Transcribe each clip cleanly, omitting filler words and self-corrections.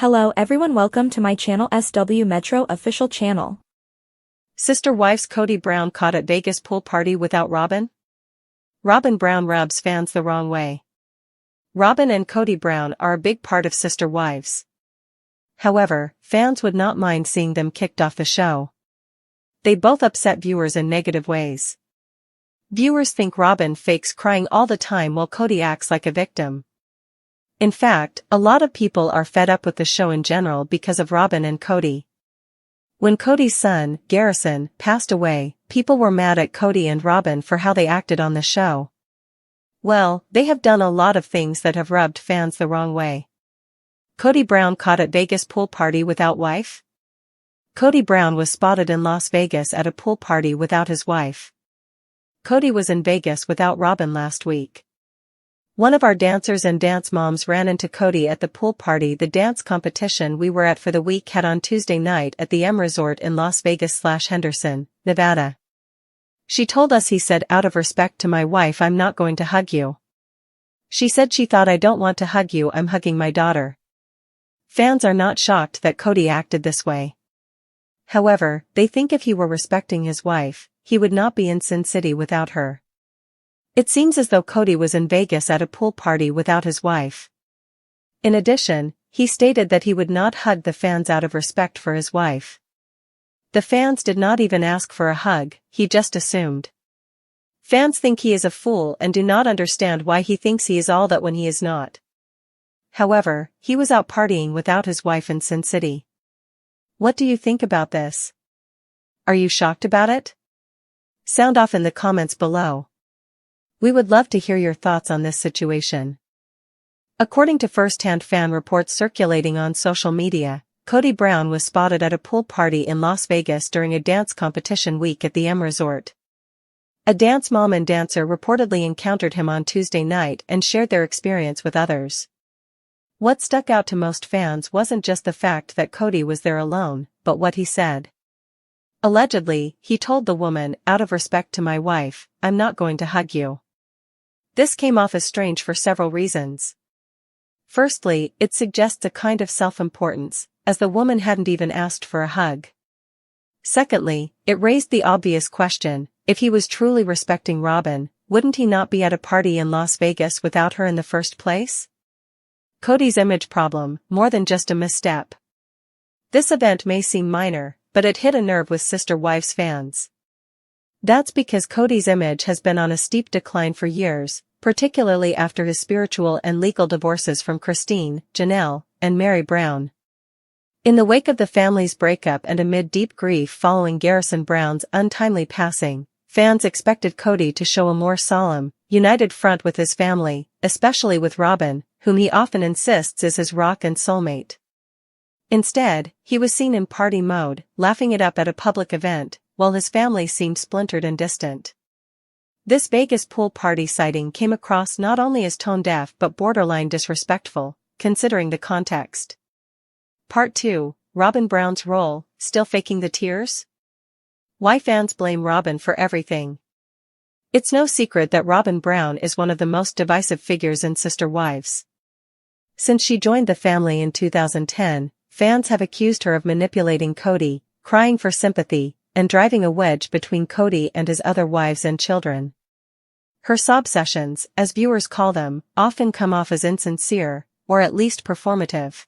Hello everyone, welcome to my channel SW Metro official channel. Sister wives Kody Brown caught at Vegas pool party without Robyn? Robyn Brown rubs fans the wrong way. Robyn and Kody Brown are a big part of sister wives. However, fans would not mind seeing them kicked off the show. They both upset viewers in negative ways. Viewers think Robyn fakes crying all the time while Kody acts like a victim. In fact, a lot of people are fed up with the show in general because of Robyn and Kody. When Kody's son, Garrison, passed away, people were mad at Kody and Robyn for how they acted on the show. Well, they have done a lot of things that have rubbed fans the wrong way. Kody Brown caught at Vegas pool party without wife? Kody Brown was spotted in Las Vegas at a pool party without his wife. Kody was in Vegas without Robyn last week. One of our dancers and dance moms ran into Kody at the pool party the dance competition we were at for the week had on Tuesday night at the M Resort in Las Vegas/Henderson, Nevada. She told us he said, "Out of respect to my wife, I'm not going to hug you." She said she thought, "I don't want to hug you, I'm hugging my daughter." Fans are not shocked that Kody acted this way. However, they think if he were respecting his wife, he would not be in Sin City without her. It seems as though Kody was in Vegas at a pool party without his wife. In addition, he stated that he would not hug the fans out of respect for his wife. The fans did not even ask for a hug, he just assumed. Fans think he is a fool and do not understand why he thinks he is all that when he is not. However, he was out partying without his wife in Sin City. What do you think about this? Are you shocked about it? Sound off in the comments below. We would love to hear your thoughts on this situation. According to first-hand fan reports circulating on social media, Kody Brown was spotted at a pool party in Las Vegas during a dance competition week at the M Resort. A dance mom and dancer reportedly encountered him on Tuesday night and shared their experience with others. What stuck out to most fans wasn't just the fact that Kody was there alone, but what he said. Allegedly, he told the woman, "Out of respect to my wife, I'm not going to hug you." This came off as strange for several reasons. Firstly, it suggests a kind of self-importance, as the woman hadn't even asked for a hug. Secondly, it raised the obvious question, if he was truly respecting Robyn, wouldn't he not be at a party in Las Vegas without her in the first place? Kody's image problem, more than just a misstep. This event may seem minor, but it hit a nerve with sister wives fans. That's because Kody's image has been on a steep decline for years, particularly after his spiritual and legal divorces from Christine, Janelle, and Mary Brown. In the wake of the family's breakup and amid deep grief following Garrison Brown's untimely passing, fans expected Kody to show a more solemn, united front with his family, especially with Robyn, whom he often insists is his rock and soulmate. Instead, he was seen in party mode, laughing it up at a public event, while his family seemed splintered and distant. This Vegas pool party sighting came across not only as tone-deaf but borderline disrespectful, considering the context. Part 2, Robyn Brown's role, still faking the tears? Why fans blame Robyn for everything? It's no secret that Robyn Brown is one of the most divisive figures in Sister Wives. Since she joined the family in 2010, fans have accused her of manipulating Kody, crying for sympathy, and driving a wedge between Kody and his other wives and children. Her sob sessions, as viewers call them, often come off as insincere, or at least performative.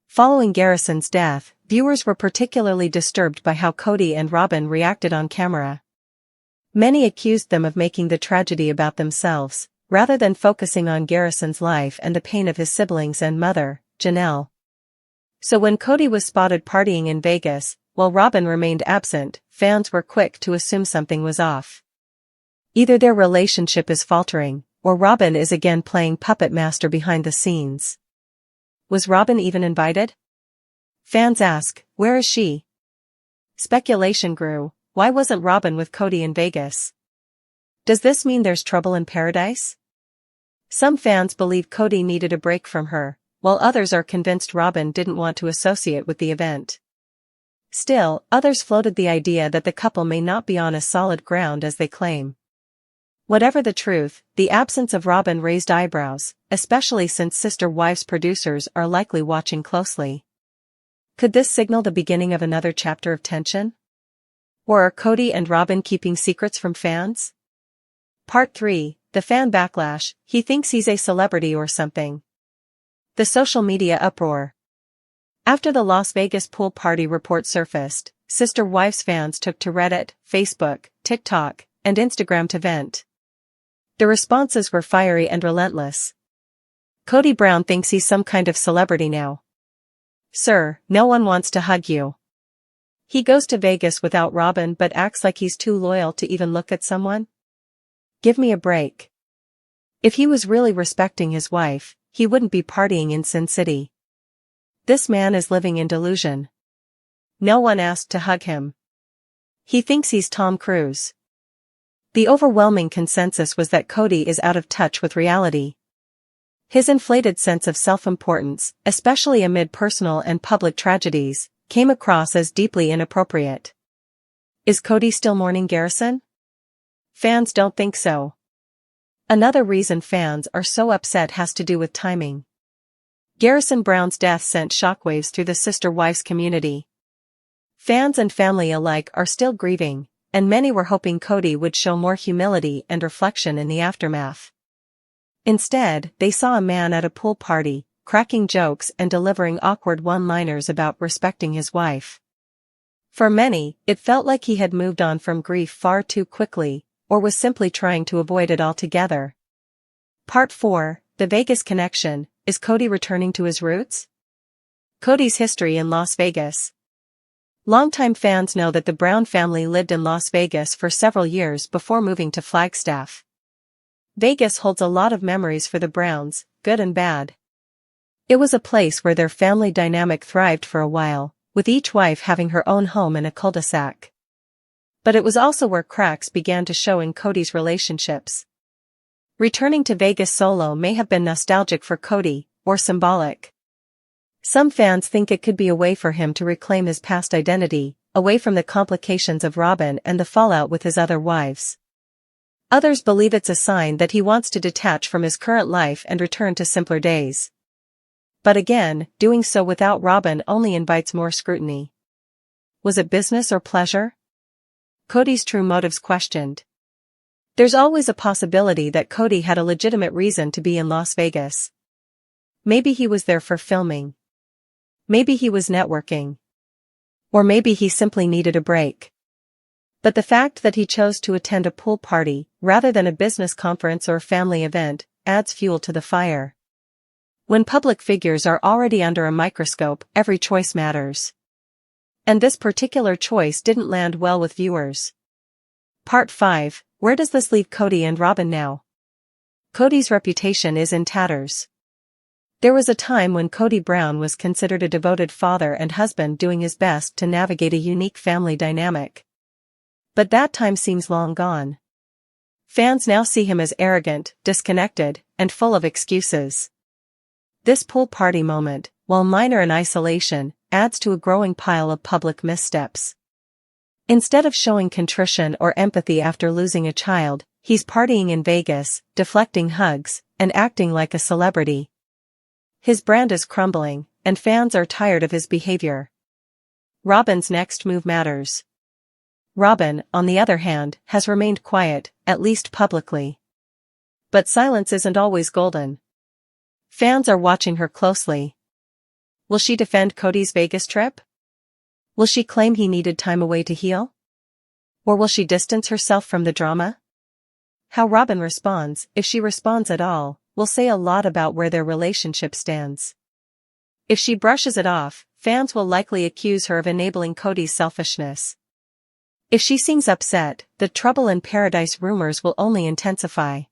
Following Garrison's death, viewers were particularly disturbed by how Kody and Robyn reacted on camera. Many accused them of making the tragedy about themselves, rather than focusing on Garrison's life and the pain of his siblings and mother, Janelle. So when Kody was spotted partying in Vegas, while Robyn remained absent, fans were quick to assume something was off. Either their relationship is faltering, or Robyn is again playing puppet master behind the scenes. Was Robyn even invited? Fans ask, where is she? Speculation grew, why wasn't Robyn with Kody in Vegas? Does this mean there's trouble in paradise? Some fans believe Kody needed a break from her, while others are convinced Robyn didn't want to associate with the event. Still, others floated the idea that the couple may not be on as solid ground as they claim. Whatever the truth, the absence of Robyn raised eyebrows, especially since Sister Wives producers are likely watching closely. Could this signal the beginning of another chapter of tension? Or are Kody and Robyn keeping secrets from fans? Part 3, the fan backlash. He thinks he's a celebrity or something. The social media uproar. After the Las Vegas pool party report surfaced, Sister Wives fans took to Reddit, Facebook, TikTok, and Instagram to vent. The responses were fiery and relentless. Kody Brown thinks he's some kind of celebrity now. Sir, no one wants to hug you. He goes to Vegas without Robyn but acts like he's too loyal to even look at someone? Give me a break. If he was really respecting his wife, he wouldn't be partying in Sin City. This man is living in delusion. No one asked to hug him. He thinks he's Tom Cruise. The overwhelming consensus was that Kody is out of touch with reality. His inflated sense of self-importance, especially amid personal and public tragedies, came across as deeply inappropriate. Is Kody still mourning Garrison? Fans don't think so. Another reason fans are so upset has to do with timing. Garrison Brown's death sent shockwaves through the Sister Wives community. Fans and family alike are still grieving, and many were hoping Kody would show more humility and reflection in the aftermath. Instead, they saw a man at a pool party, cracking jokes and delivering awkward one-liners about respecting his wife. For many, it felt like he had moved on from grief far too quickly, or was simply trying to avoid it altogether. Part 4, the Vegas connection. Is Kody returning to his roots? Kody's history in Las Vegas. Longtime fans know that the Brown family lived in Las Vegas for several years before moving to Flagstaff. Vegas holds a lot of memories for the Browns, good and bad. It was a place where their family dynamic thrived for a while, with each wife having her own home in a cul-de-sac. But it was also where cracks began to show in Kody's relationships. Returning to Vegas solo may have been nostalgic for Kody, or symbolic. Some fans think it could be a way for him to reclaim his past identity, away from the complications of Robyn and the fallout with his other wives. Others believe it's a sign that he wants to detach from his current life and return to simpler days. But again, doing so without Robyn only invites more scrutiny. Was it business or pleasure? Kody's true motives questioned. There's always a possibility that Kody had a legitimate reason to be in Las Vegas. Maybe he was there for filming. Maybe he was networking. Or maybe he simply needed a break. But the fact that he chose to attend a pool party, rather than a business conference or family event, adds fuel to the fire. When public figures are already under a microscope, every choice matters. And this particular choice didn't land well with viewers. Part 5, where does this leave Kody and Robyn now? Kody's reputation is in tatters. There was a time when Kody Brown was considered a devoted father and husband doing his best to navigate a unique family dynamic. But that time seems long gone. Fans now see him as arrogant, disconnected, and full of excuses. This pool party moment, while minor in isolation, adds to a growing pile of public missteps. Instead of showing contrition or empathy after losing a child, he's partying in Vegas, deflecting hugs, and acting like a celebrity. His brand is crumbling, and fans are tired of his behavior. Robyn's next move matters. Robyn, on the other hand, has remained quiet, at least publicly. But silence isn't always golden. Fans are watching her closely. Will she defend Kody's Vegas trip? Will she claim he needed time away to heal? Or will she distance herself from the drama? How Robyn responds, if she responds at all, will say a lot about where their relationship stands. If she brushes it off, fans will likely accuse her of enabling Kody's selfishness. If she seems upset, the trouble in paradise rumors will only intensify.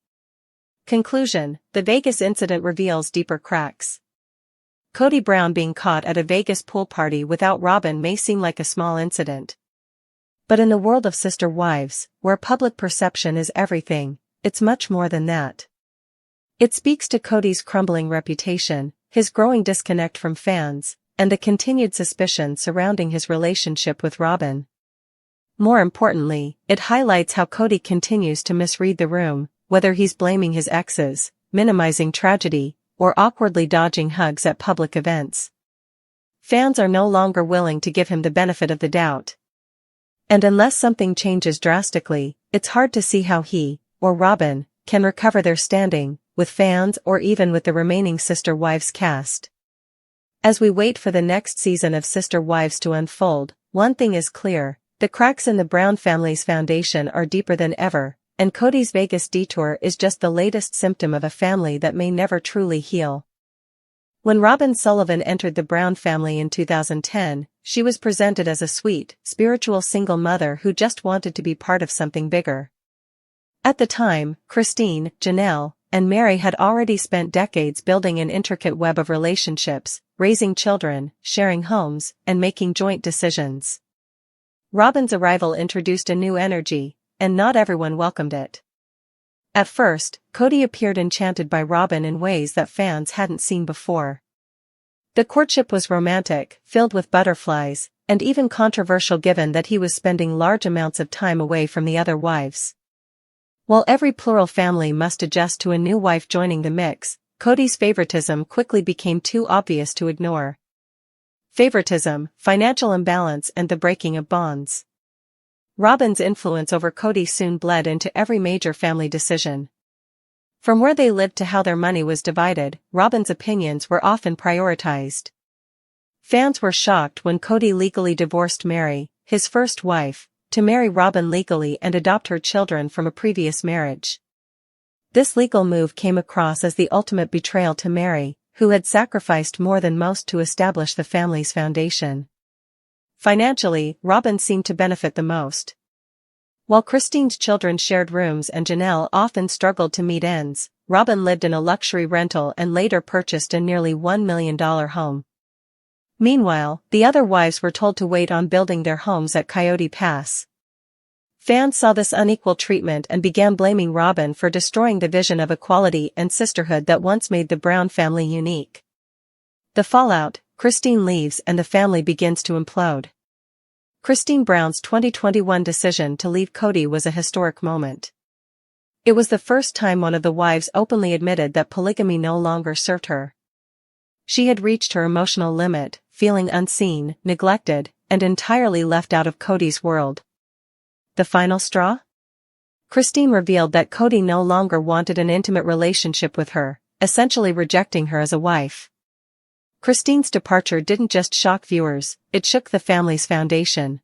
Conclusion: the Vegas incident reveals deeper cracks. Kody Brown being caught at a Vegas pool party without Robyn may seem like a small incident. But in the world of Sister Wives, where public perception is everything, it's much more than that. It speaks to Kody's crumbling reputation, his growing disconnect from fans, and the continued suspicion surrounding his relationship with Robyn. More importantly, it highlights how Kody continues to misread the room, whether he's blaming his exes, minimizing tragedy, or awkwardly dodging hugs at public events. Fans are no longer willing to give him the benefit of the doubt. And unless something changes drastically, it's hard to see how he, or Robyn, can recover their standing with fans or even with the remaining Sister Wives cast. As we wait for the next season of Sister Wives to unfold, one thing is clear: the cracks in the Brown family's foundation are deeper than ever, and Kody's Vegas detour is just the latest symptom of a family that may never truly heal. When Robyn Sullivan entered the Brown family in 2010, she was presented as a sweet, spiritual single mother who just wanted to be part of something bigger. At the time, Christine, Janelle, and Mary had already spent decades building an intricate web of relationships, raising children, sharing homes, and making joint decisions. Robyn's arrival introduced a new energy, and not everyone welcomed it. At first, Kody appeared enchanted by Robyn in ways that fans hadn't seen before. The courtship was romantic, filled with butterflies, and even controversial given that he was spending large amounts of time away from the other wives. While every plural family must adjust to a new wife joining the mix, Kody's favoritism quickly became too obvious to ignore. Favoritism, financial imbalance, and the breaking of bonds. Robyn's influence over Kody soon bled into every major family decision. From where they lived to how their money was divided, Robyn's opinions were often prioritized. Fans were shocked when Kody legally divorced Mary, his first wife, to marry Robyn legally and adopt her children from a previous marriage. This legal move came across as the ultimate betrayal to Mary, who had sacrificed more than most to establish the family's foundation. Financially, Robyn seemed to benefit the most. While Christine's children shared rooms and Janelle often struggled to meet ends, Robyn lived in a luxury rental and later purchased a nearly $1 million home. Meanwhile, the other wives were told to wait on building their homes at Coyote Pass. Fans saw this unequal treatment and began blaming Robyn for destroying the vision of equality and sisterhood that once made the Brown family unique. The fallout: Christine leaves and the family begins to implode. Christine Brown's 2021 decision to leave Kody was a historic moment. It was the first time one of the wives openly admitted that polygamy no longer served her. She had reached her emotional limit, feeling unseen, neglected, and entirely left out of Kody's world. The final straw? Christine revealed that Kody no longer wanted an intimate relationship with her, essentially rejecting her as a wife. Christine's departure didn't just shock viewers, it shook the family's foundation.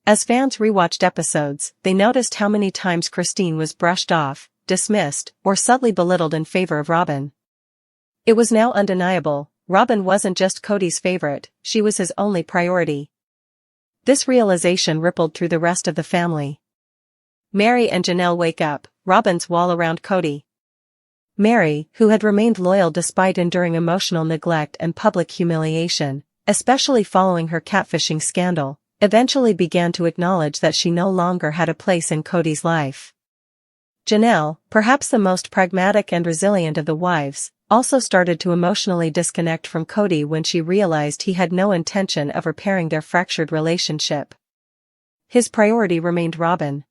As fans rewatched episodes, they noticed how many times Christine was brushed off, dismissed, or subtly belittled in favor of Robyn. It was now undeniable: Robyn wasn't just Kody's favorite, she was his only priority. This realization rippled through the rest of the family. Mary and Janelle wake up, Robyn's wall around Kody. Mary, who had remained loyal despite enduring emotional neglect and public humiliation, especially following her catfishing scandal, eventually began to acknowledge that she no longer had a place in Kody's life. Janelle, perhaps the most pragmatic and resilient of the wives, also started to emotionally disconnect from Kody when she realized he had no intention of repairing their fractured relationship. His priority remained Robyn.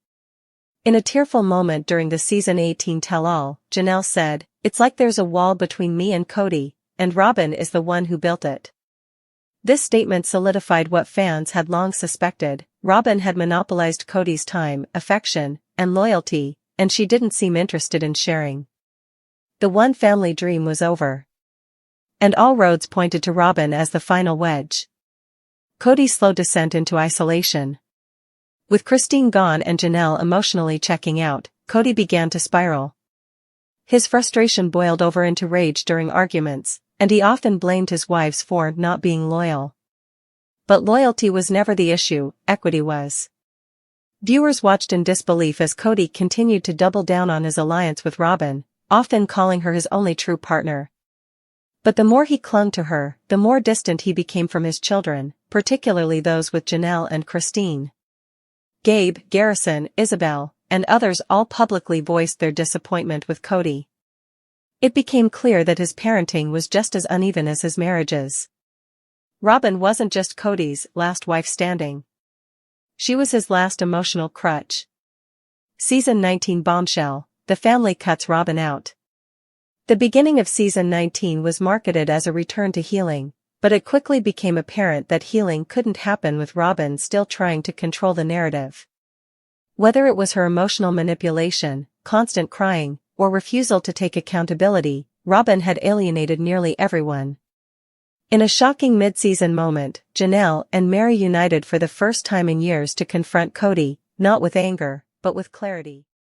In a tearful moment during the season 18 tell-all, Janelle said, "It's like there's a wall between me and Kody, and Robyn is the one who built it." This statement solidified what fans had long suspected: Robyn had monopolized Kody's time, affection, and loyalty, and she didn't seem interested in sharing. The one family dream was over. And all roads pointed to Robyn as the final wedge. Kody's slow descent into isolation. With Christine gone and Janelle emotionally checking out, Kody began to spiral. His frustration boiled over into rage during arguments, and he often blamed his wives for not being loyal. But loyalty was never the issue, equity was. Viewers watched in disbelief as Kody continued to double down on his alliance with Robyn, often calling her his only true partner. But the more he clung to her, the more distant he became from his children, particularly those with Janelle and Christine. Gabe, Garrison, Isabel, and others all publicly voiced their disappointment with Kody. It became clear that his parenting was just as uneven as his marriages. Robyn wasn't just Kody's last wife standing. She was his last emotional crutch. Season 19 bombshell: the family cuts Robyn out. The beginning of season 19 was marketed as a return to healing, but it quickly became apparent that healing couldn't happen with Robyn still trying to control the narrative. Whether it was her emotional manipulation, constant crying, or refusal to take accountability, Robyn had alienated nearly everyone. In a shocking mid-season moment, Janelle and Mary united for the first time in years to confront Kody, not with anger, but with clarity.